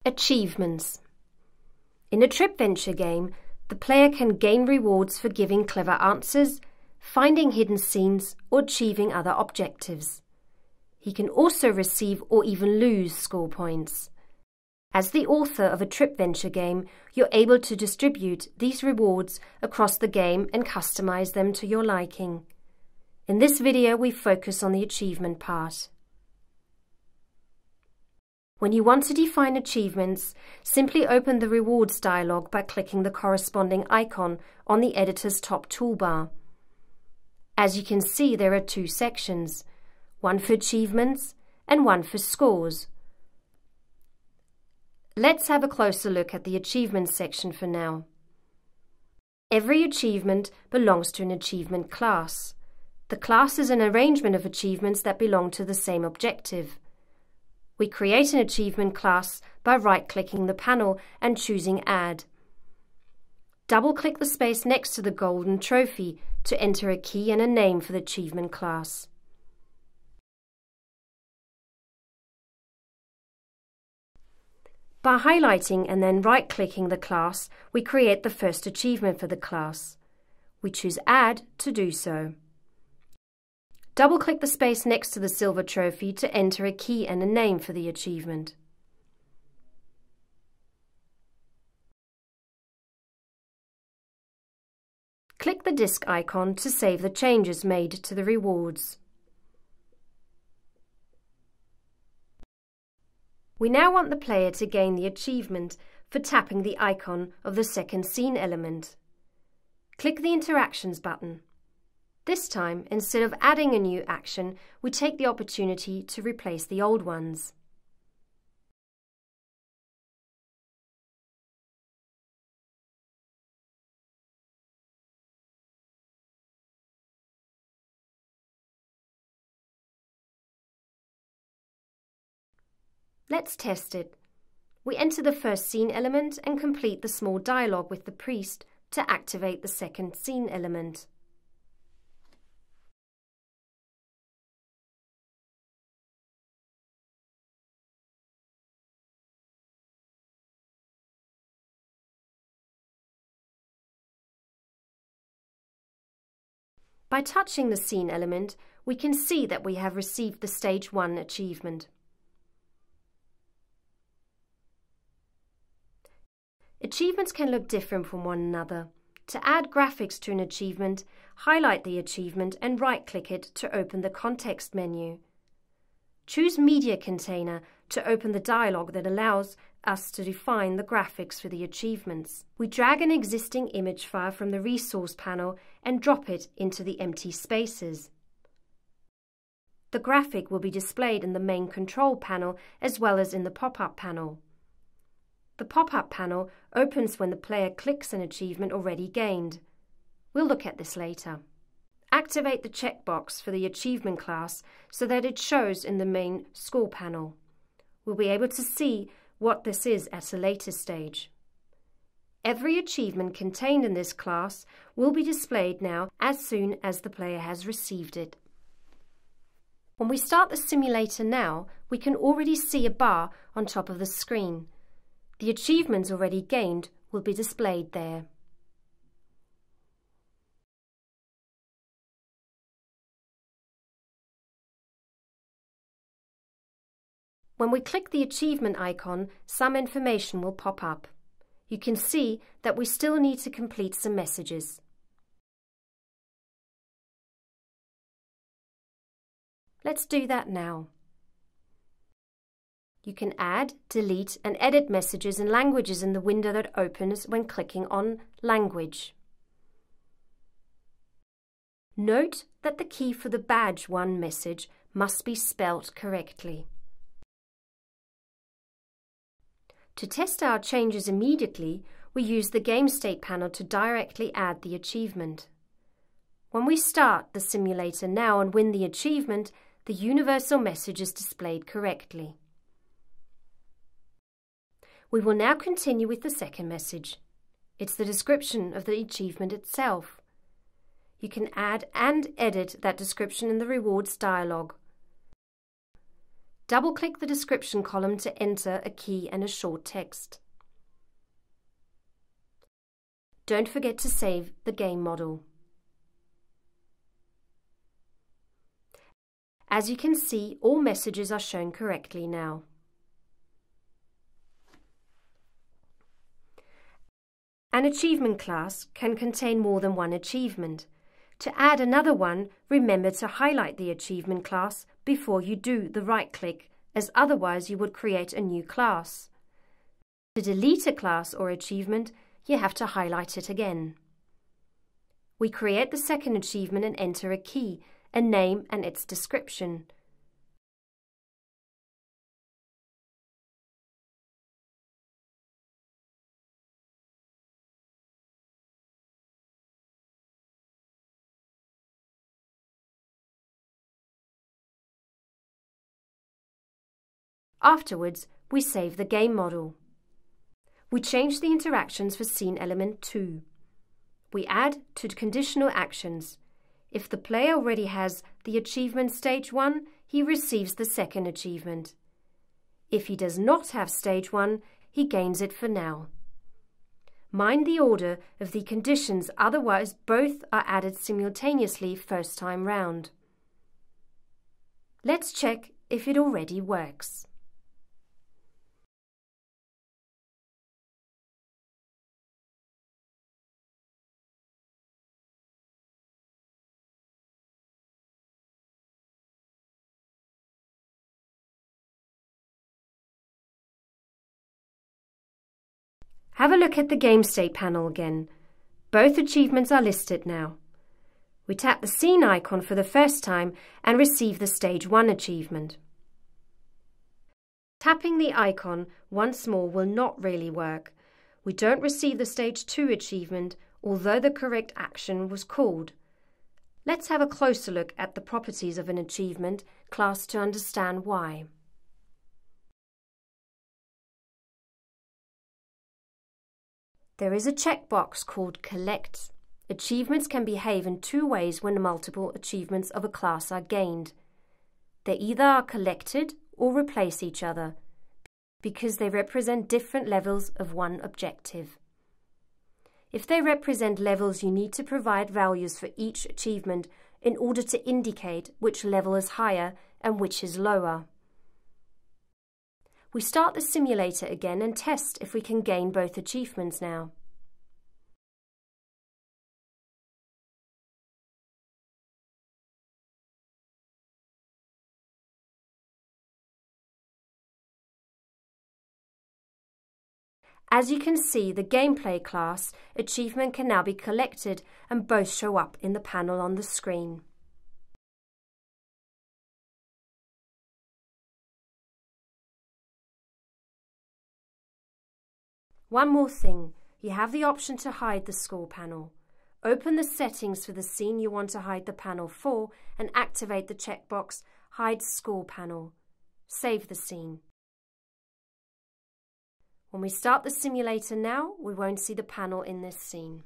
Achievements. In a trip venture game, the player can gain rewards for giving clever answers, finding hidden scenes, or achieving other objectives. He can also receive or even lose score points. As the author of a trip venture game, you're able to distribute these rewards across the game and customize them to your liking. In this video, we focus on the achievement part. When you want to define achievements, simply open the Rewards dialog by clicking the corresponding icon on the editor's top toolbar. As you can see, there are two sections, one for achievements and one for scores. Let's have a closer look at the achievements section for now. Every achievement belongs to an achievement class. The class is an arrangement of achievements that belong to the same objective. We create an achievement class by right-clicking the panel and choosing Add. Double-click the space next to the golden trophy to enter a key and a name for the achievement class. By highlighting and then right-clicking the class, we create the first achievement for the class. We choose Add to do so. Double-click the space next to the silver trophy to enter a key and a name for the achievement. Click the disk icon to save the changes made to the rewards. We now want the player to gain the achievement for tapping the icon of the second scene element. Click the Interactions button. This time, instead of adding a new action, we take the opportunity to replace the old ones. Let's test it. We enter the first scene element and complete the small dialogue with the priest to activate the second scene element. By touching the scene element, we can see that we have received the Stage 1 achievement. Achievements can look different from one another. To add graphics to an achievement, highlight the achievement and right-click it to open the context menu. Choose Media Container to open the dialog that allows us to define the graphics for the achievements. We drag an existing image file from the resource panel and drop it into the empty spaces. The graphic will be displayed in the main control panel as well as in the pop-up panel. The pop-up panel opens when the player clicks an achievement already gained. We'll look at this later. Activate the checkbox for the achievement class so that it shows in the main score panel. We'll be able to see what this is at a later stage. Every achievement contained in this class will be displayed now as soon as the player has received it. When we start the simulator now, we can already see a bar on top of the screen. The achievements already gained will be displayed there. When we click the achievement icon, some information will pop up. You can see that we still need to complete some messages. Let's do that now. You can add, delete and edit messages and languages in the window that opens when clicking on Language. Note that the key for the Badge 1 message must be spelt correctly. To test our changes immediately, we use the Game State panel to directly add the achievement. When we start the simulator now and win the achievement, the universal message is displayed correctly. We will now continue with the second message. It's the description of the achievement itself. You can add and edit that description in the Rewards dialog. Double-click the description column to enter a key and a short text. Don't forget to save the game model. As you can see, all messages are shown correctly now. An achievement class can contain more than one achievement. To add another one, remember to highlight the achievement class before you do the right-click, as otherwise you would create a new class. To delete a class or achievement, you have to highlight it again. We create the second achievement and enter a key, a name and its description. Afterwards, we save the game model. We change the interactions for scene element 2. We add to conditional actions. If the player already has the achievement stage 1, he receives the second achievement. If he does not have stage 1, he gains it for now. Mind the order of the conditions, otherwise both are added simultaneously first time round. Let's check if it already works. Have a look at the game state panel again. Both achievements are listed now. We tap the scene icon for the first time and receive the stage 1 achievement. Tapping the icon once more will not really work. We don't receive the stage 2 achievement, although the correct action was called. Let's have a closer look at the properties of an achievement class to understand why. There is a checkbox called Collect. Achievements can behave in two ways when multiple achievements of a class are gained. They either are collected or replace each other, because they represent different levels of one objective. If they represent levels, you need to provide values for each achievement in order to indicate which level is higher and which is lower. We start the simulator again and test if we can gain both achievements now. As you can see, the gameplay class achievement can now be collected and both show up in the panel on the screen. One more thing, you have the option to hide the score panel. Open the settings for the scene you want to hide the panel for and activate the checkbox Hide Score Panel. Save the scene. When we start the simulator now, we won't see the panel in this scene.